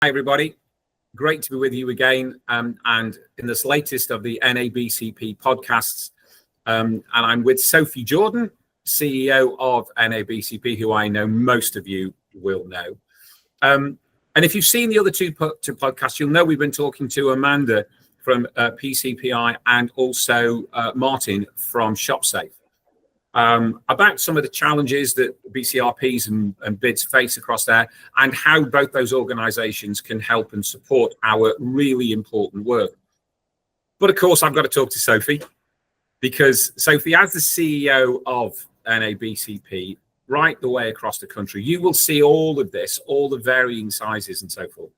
Hi, everybody. Great to be with you again. And in this latest of the NABCP podcasts, and I'm with Sophie Jordan, CEO of NABCP, who I know most of you will know. And if you've seen the other two podcasts, you'll know we've been talking to Amanda from PCPI and also Martin from ShopSafe about some of the challenges that BCRPs and BIDs face across there and how both those organisations can help and support our really important work. But of course, I've got to talk to Sophie, because Sophie, as the CEO of NABCP, right the way across the country, you will see all of this, all the varying sizes and so forth.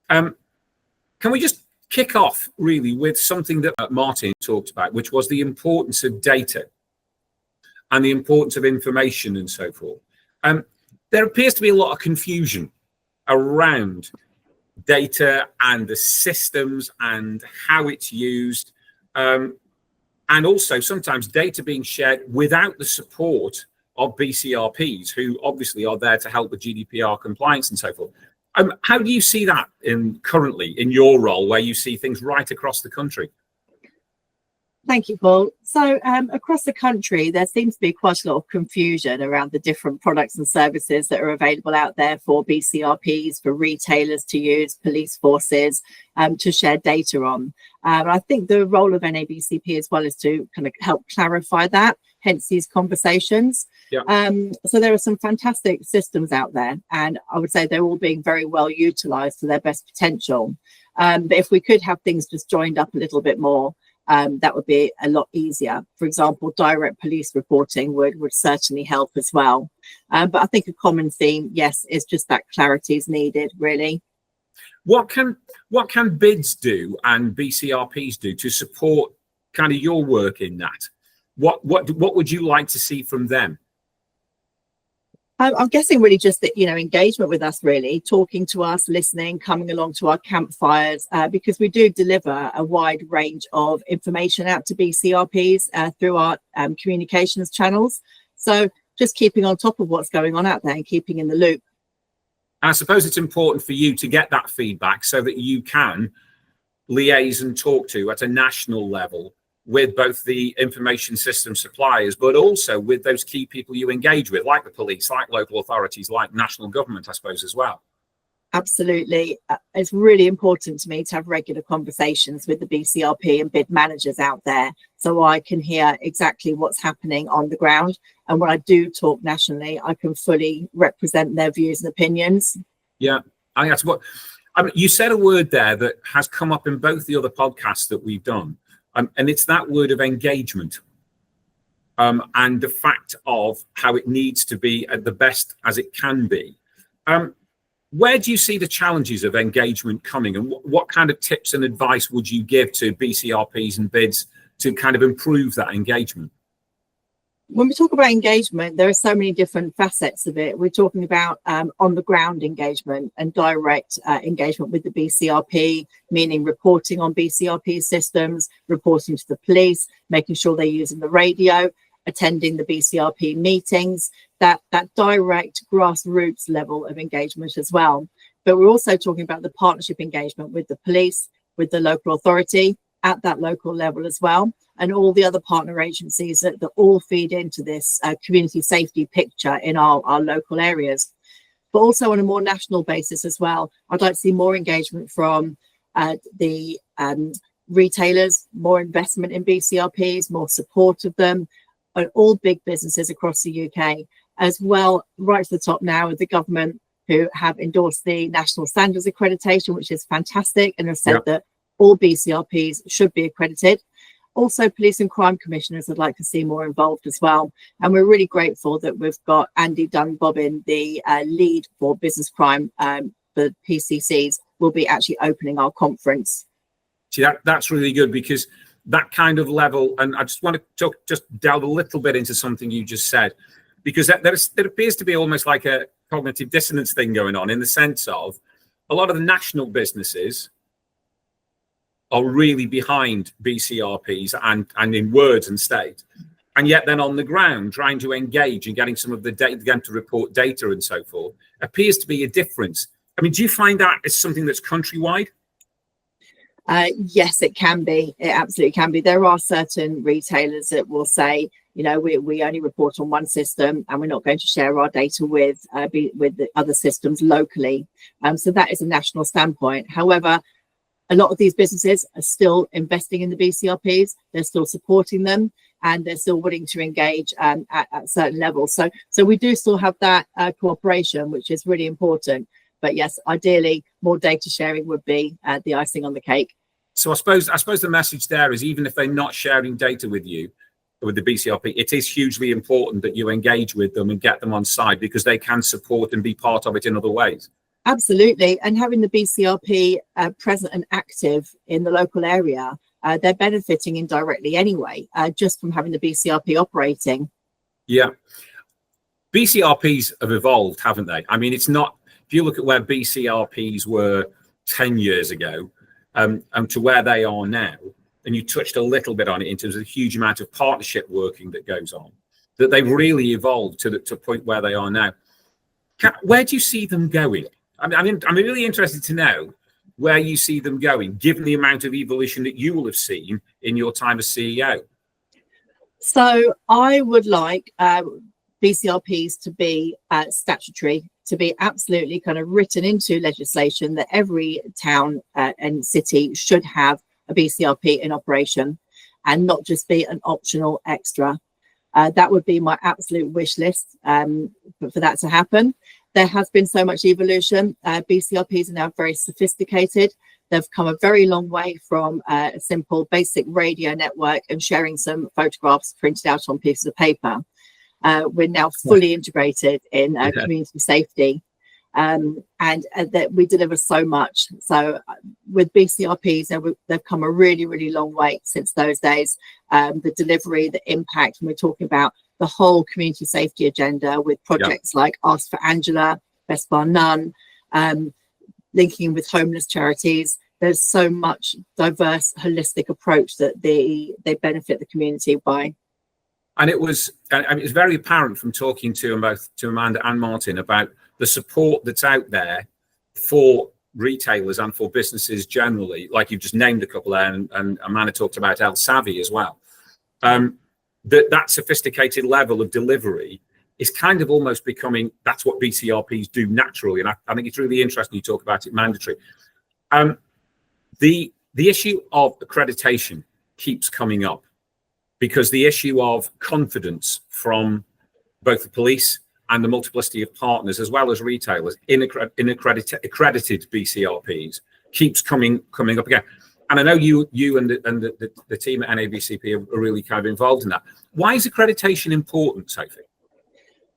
Can we just kick off really with something that Martin talked about, which was the importance of data and the importance of information and so forth. There appears to be a lot of confusion around data and the systems and how it's used, and also sometimes data being shared without the support of BCRPs, who obviously are there to help with GDPR compliance and so forth. How do you see that currently in your role, where you see things right across the country? Thank you, Paul. So across the country, there seems to be quite a lot of confusion around the different products and services that are available out there for BCRPs, for retailers to use, police forces to share data on. I think the role of NABCP as well is to kind of help clarify that, hence these conversations. Yeah. So there are some fantastic systems out there, and I would say they're all being very well utilised to their best potential. But if we could have things just joined up a little bit more, that would be a lot easier. For example, direct police reporting would certainly help as well. But I think a common theme, yes, is just that clarity is needed, really. What can BIDs do and BCRPs do to support kind of your work in that? What would you like to see from them? I'm guessing really just that, engagement with us, really, talking to us, listening, coming along to our campfires, because we do deliver a wide range of information out to BCRPs through our communications channels. So just keeping on top of what's going on out there and keeping in the loop. And I suppose it's important for you to get that feedback so that you can liaise and talk to at a national level with both the information system suppliers, but also with those key people you engage with, like the police, like local authorities, like national government, I suppose, as well. Absolutely. It's really important to me to have regular conversations with the BCRP and BID managers out there, so I can hear exactly what's happening on the ground. And when I do talk nationally, I can fully represent their views and opinions. Yeah, I think that's what you said, a word there that has come up in both the other podcasts that we've done. And it's that word of engagement, and the fact of how it needs to be at the best as it can be. Where do you see the challenges of engagement coming, and what kind of tips and advice would you give to BCRPs and BIDs to kind of improve that engagement? When we talk about engagement, there are so many different facets of it. We're talking about on the ground engagement and direct engagement with the BCRP, meaning reporting on BCRP systems, reporting to the police, making sure they're using the radio, attending the BCRP meetings, that direct grassroots level of engagement as well. But we're also talking about the partnership engagement with the police, with the local authority at that local level as well, and all the other partner agencies that all feed into this community safety picture in our local areas. But also on a more national basis as well, I'd like to see more engagement from the retailers, more investment in BCRPs, more support of them, and all big businesses across the UK, as well, right to the top now with the government, who have endorsed the National Standards Accreditation, which is fantastic, and have said that all BCRPs should be accredited. Also, police and crime commissioners would like to see more involved as well. And we're really grateful that we've got Andy Dunbobbin, the lead for business crime for PCCs, will be actually opening our conference. See, that's really good, because that kind of level, and I just want to just delve a little bit into something you just said, because there appears to be almost like a cognitive dissonance thing going on, in the sense of a lot of the national businesses are really behind BCRPs and in words and state. And yet then on the ground, trying to engage and getting some of the data, again, to report data and so forth, appears to be a difference. I mean, do you find that it's something that's countrywide? Yes, it can be. It absolutely can be. There are certain retailers that will say, you know, we only report on one system and we're not going to share our data with the other systems locally. So that is a national standpoint. However, a lot of these businesses are still investing in the BCRPs. They're still supporting them, and they're still willing to engage at certain levels. So we do still have that cooperation, which is really important. But yes, ideally, more data sharing would be the icing on the cake. So I suppose the message there is, even if they're not sharing data with you, with the BCRP, it is hugely important that you engage with them and get them on side, because they can support and be part of it in other ways. Absolutely. And having the BCRP present and active in the local area, they're benefiting indirectly anyway, just from having the BCRP operating. Yeah. BCRPs have evolved, haven't they? I mean, it's not, if you look at where BCRPs were 10 years ago and to where they are now, and you touched a little bit on it in terms of the huge amount of partnership working that goes on, that they've really evolved to the point where they are now. Where do you see them going? I mean, I'm really interested to know where you see them going, given the amount of evolution that you will have seen in your time as CEO. So I would like BCRPs to be statutory, to be absolutely kind of written into legislation that every town and city should have a BCRP in operation, and not just be an optional extra. That would be my absolute wish list for that to happen. There has been so much evolution. BCRPs are now very sophisticated. They've come a very long way from a simple basic radio network and sharing some photographs printed out on pieces of paper. We're now fully integrated in community safety, and that we deliver so much. So with BCRPs, they've come a really, really long way since those days. The delivery, the impact, and we're talking about the whole community safety agenda with projects like Ask for Angela, Best Bar None, linking with homeless charities. There's so much diverse, holistic approach that they benefit the community by. And it was very apparent from talking to Amanda and Martin about the support that's out there for retailers and for businesses generally. Like you've just named a couple there, and Amanda talked about El Savvy as well. That sophisticated level of delivery is kind of almost becoming, that's what BCRPs do naturally. And I think it's really interesting you talk about it mandatory. The issue of accreditation keeps coming up, because the issue of confidence from both the police and the multiplicity of partners, as well as retailers in accredited BCRPs, keeps coming up again. And I know you and the team at NABCP are really kind of involved in that. Why is accreditation important, Sophie?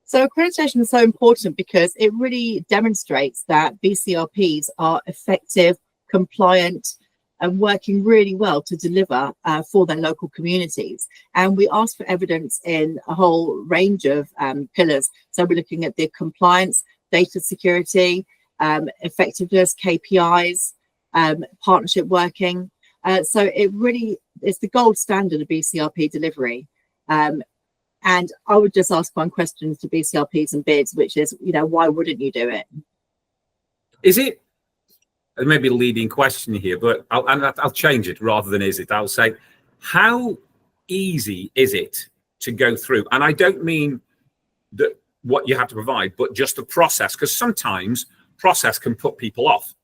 So accreditation is so important because it really demonstrates that BCRPs are effective, compliant, and working really well to deliver for their local communities. And we ask for evidence in a whole range of pillars. So we're looking at the compliance, data security, effectiveness, KPIs, partnership working. So it really is the gold standard of BCRP delivery. And I would just ask one question to BCRPs and bids, which is, why wouldn't you do it? Is it, maybe a leading question here, but I'll change it rather than is it. I'll say, how easy is it to go through? And I don't mean that what you have to provide, but just the process, because sometimes process can put people off.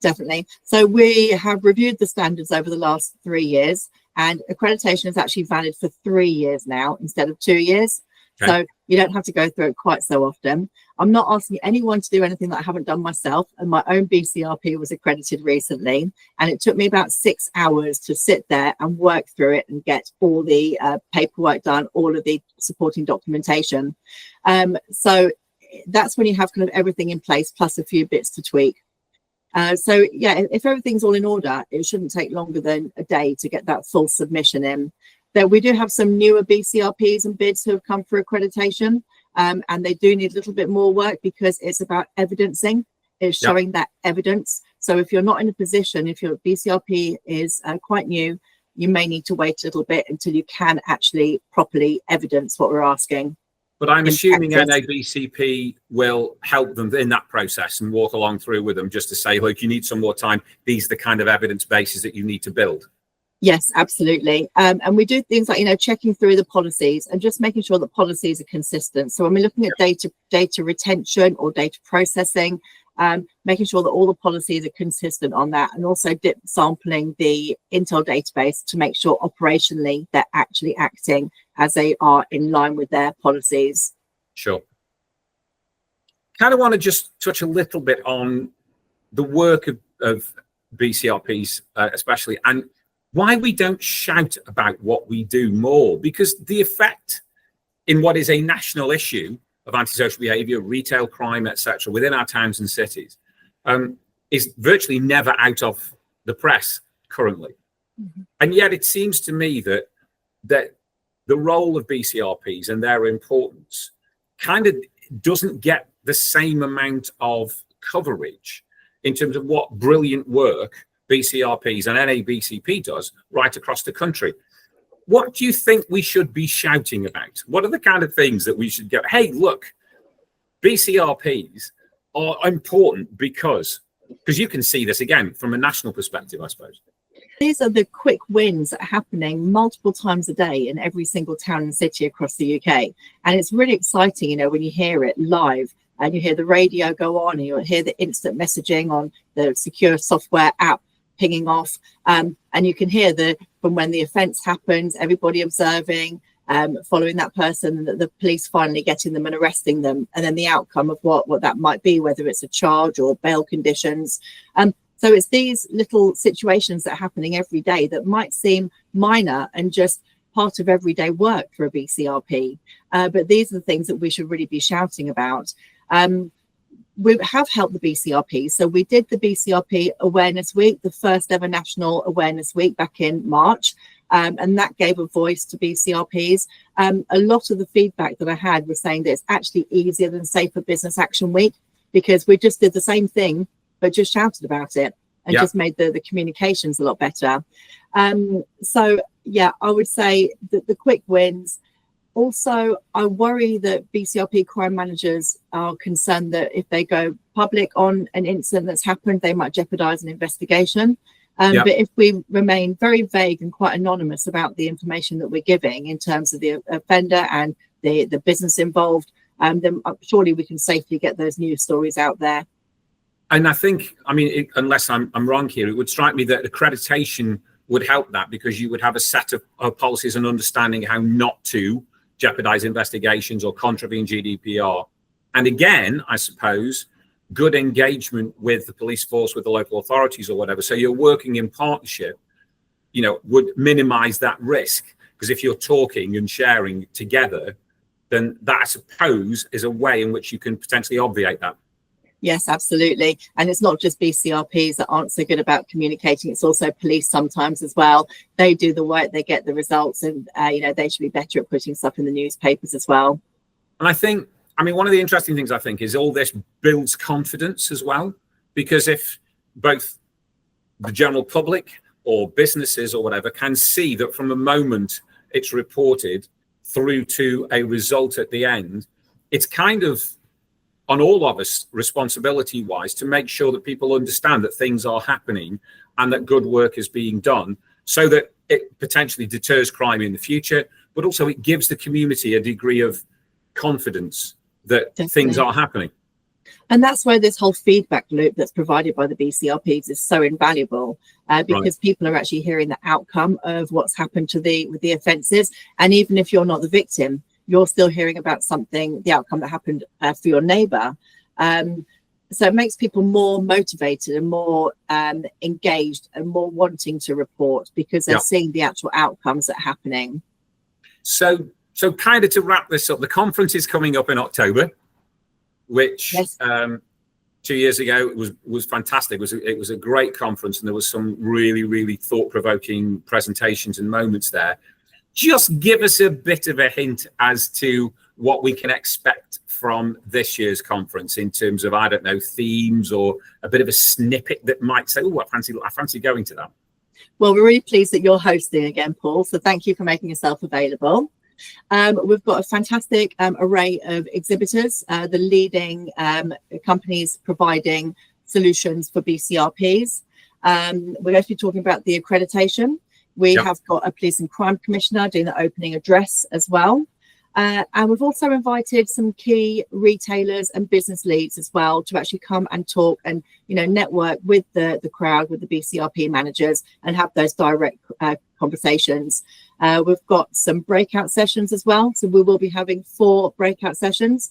Definitely. So we have reviewed the standards over the last 3 years, and accreditation is actually valid for 3 years now instead of 2 years. Okay. So you don't have to go through it quite so often. I'm not asking anyone to do anything that I haven't done myself. And my own BCRP was accredited recently, and it took me about 6 hours to sit there and work through it and get all the paperwork done, all of the supporting documentation. So that's when you have kind of everything in place, plus a few bits to tweak. So yeah, if everything's all in order, it shouldn't take longer than a day to get that full submission in. There, we do have some newer BCRPs and bids who have come for accreditation, and they do need a little bit more work because it's about evidencing. It's showing that evidence. So if you're not in a position, if your BCRP is quite new, you may need to wait a little bit until you can actually properly evidence what we're asking. But I'm assuming practice. NABCP will help them in that process and walk along through with them just to say, look, you need some more time. These are the kind of evidence bases that you need to build. Yes, absolutely. And we do things like, checking through the policies and just making sure that policies are consistent. So when we're looking at data retention or data processing, making sure that all the policies are consistent on that, and also dip sampling the Intel database to make sure operationally they're actually acting as they are in line with their policies. Sure. Kind of want to just touch a little bit on the work of BCRPs, especially, and why we don't shout about what we do more, because the effect in what is a national issue of antisocial behaviour, retail crime, etc., within our towns and cities, is virtually never out of the press currently. Mm-hmm. And yet it seems to me that the role of BCRPs and their importance kind of doesn't get the same amount of coverage in terms of what brilliant work BCRPs and NABCP does right across the country. What do you think we should be shouting about? What are the kind of things that we should go, hey, look, BCRPs are important because you can see this again from a national perspective, I suppose. These are the quick wins that are happening multiple times a day in every single town and city across the UK. And it's really exciting, when you hear it live and you hear the radio go on and you hear the instant messaging on the secure software app pinging off, and you can hear from when the offence happens, everybody observing, following that person, the police finally getting them and arresting them, and then the outcome of what that might be, whether it's a charge or bail conditions. So it's these little situations that are happening every day that might seem minor and just part of everyday work for a BCRP, but these are the things that we should really be shouting about. We have helped the BCRP. So we did the BCRP Awareness Week, the first ever National Awareness Week back in March. And that gave a voice to BCRPs. A lot of the feedback that I had was saying that it's actually easier than Safer Business Action Week, because we just did the same thing, but just shouted about it and just made the communications a lot better. So, yeah, I would say that the quick wins. Also, I worry that BCRP crime managers are concerned that if they go public on an incident that's happened, they might jeopardise an investigation. But if we remain very vague and quite anonymous about the information that we're giving in terms of the offender and the business involved, then surely we can safely get those news stories out there. And I think, unless I'm wrong here, it would strike me that accreditation would help that, because you would have a set of policies and understanding how not to jeopardize investigations or contravene GDPR. And again, I suppose, good engagement with the police force, with the local authorities or whatever. So you're working in partnership, would minimize that risk. Because if you're talking and sharing together, then that, I suppose, is a way in which you can potentially obviate that. Yes, absolutely. And it's not just BCRPs that aren't so good about communicating. It's also police sometimes as well. They do the work, they get the results, and, they should be better at putting stuff in the newspapers as well. And I think, one of the interesting things I think is all this builds confidence as well, because if both the general public or businesses or whatever can see that from the moment it's reported through to a result at the end, it's kind of on all of us, responsibility wise, to make sure that people understand that things are happening and that good work is being done, so that it potentially deters crime in the future, but also it gives the community a degree of confidence that things are happening. And that's where this whole feedback loop that's provided by the BCRPs is so invaluable, because people are actually hearing the outcome of what's happened with the offences. And even if you're not the victim, you're still hearing about the outcome that happened for your neighbour. So it makes people more motivated and more engaged and more wanting to report, because they're seeing the actual outcomes that are happening. So kind of to wrap this up, the conference is coming up in October, which 2 years ago was fantastic. It was a great conference, and there was some really, really thought-provoking presentations and moments there. Just give us a bit of a hint as to what we can expect from this year's conference in terms of, I don't know, themes, or a bit of a snippet that might say, oh, I fancy going to that. Well, we're really pleased that you're hosting again, Paul. So thank you for making yourself available. We've got a fantastic array of exhibitors, the leading companies providing solutions for BCRPs. We're going to be talking about the accreditation. We have got a police and crime commissioner doing the opening address as well. And we've also invited some key retailers and business leads as well to actually come and talk and, network with the crowd, with the BCRP managers, and have those direct conversations. We've got some breakout sessions as well. So we will be having 4 breakout sessions,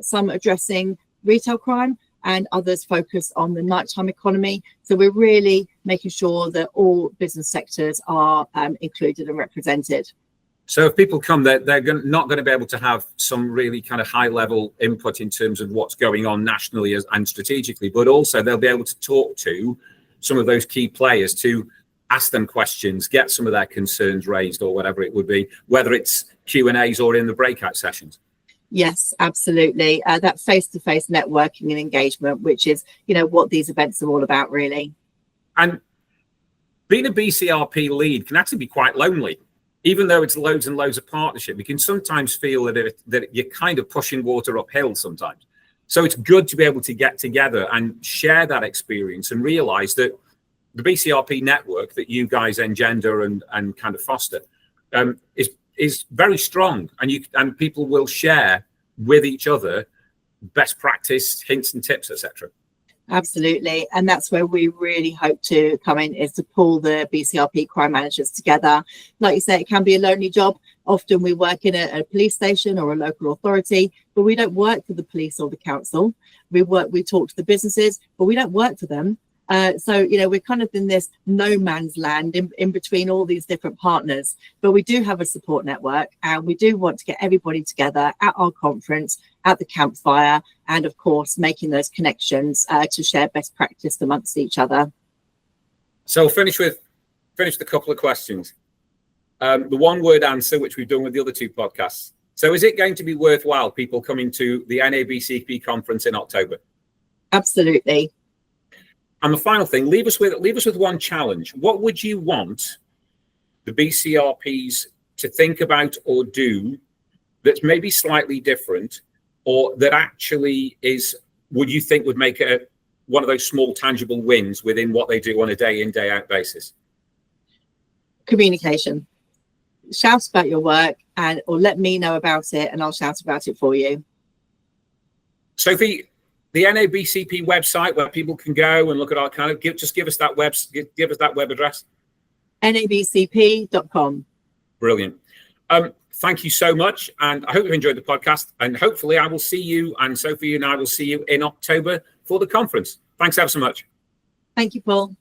some addressing retail crime and others focused on the nighttime economy. So we're really making sure that all business sectors are included and represented. So if people come, they're not going to be able to have some really kind of high level input in terms of what's going on nationally and strategically, but also they'll be able to talk to some of those key players to ask them questions, get some of their concerns raised or whatever it would be, whether it's Q&As or in the breakout sessions. Yes, absolutely. That face-to-face networking and engagement, which is, what these events are all about, really. And being a BCRP lead can actually be quite lonely. Even though it's loads and loads of partnership, you can sometimes feel that you're kind of pushing water uphill sometimes. So it's good to be able to get together and share that experience and realize that the BCRP network that you guys engender and kind of foster is very strong, and people will share with each other best practice, hints and tips, etc. Absolutely. And that's where we really hope to come in, is to pull the BCRP crime managers together. Like you say, it can be a lonely job. Often we work in a police station or a local authority, but we don't work for the police or the council. We talk to the businesses, but we don't work for them. So, we're kind of in this no man's land in between all these different partners, but we do have a support network, and we do want to get everybody together at our conference, at the campfire, and of course, making those connections to share best practice amongst each other. So we'll finish with a couple of questions. The one word answer, which we've done with the other 2 podcasts. So is it going to be worthwhile people coming to the NABCP conference in October? Absolutely. And the final thing, leave us with one challenge. What would you want the BCRPs to think about or do that's maybe slightly different, or that actually would you think would make one of those small tangible wins within what they do on a day in, day out basis? Communication. Shout about your work or let me know about it, and I'll shout about it for you. Sophie, the NABCP website where people can go and look at our kind of give us that web address. NABCP.com. Brilliant. Thank you so much, and I hope you've enjoyed the podcast, and hopefully I will see you, and Sophie and I will see you in October for the conference. Thanks ever so much. Thank you, Paul.